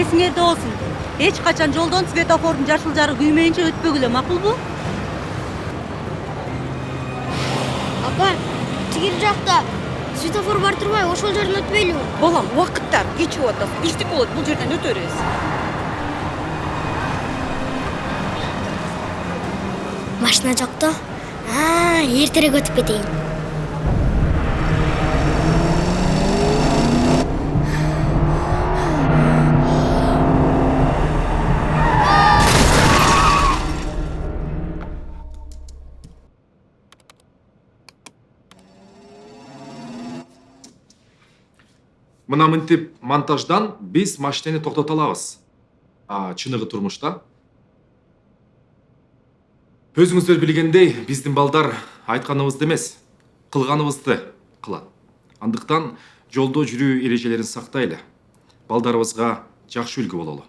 Эсиңерде болсун. Эч качан жолдон светофордун жашыл жары күймөйүнчө өтпөгүлө, макулбу? Апа, тигил жакта светофор бар турбайбы, ошол жерден өтпөйлүбү? Балам, убакыттар кечип атат. Иштик болот, бул жерден өтө беребиз. Машина жокто? Эртерээк өтүп кетейин. Мына мынтип монтаждан биз машинени токтото алабыз. Чыныгы турмушта өзүңүздөр билгендей, биздин балдар айтканыбызды эмес, кылганыбызды кылат. Андыктан жолдо жүрүү эрежелерин сактайлы. Балдарыбызга жакшы үлгү бололу.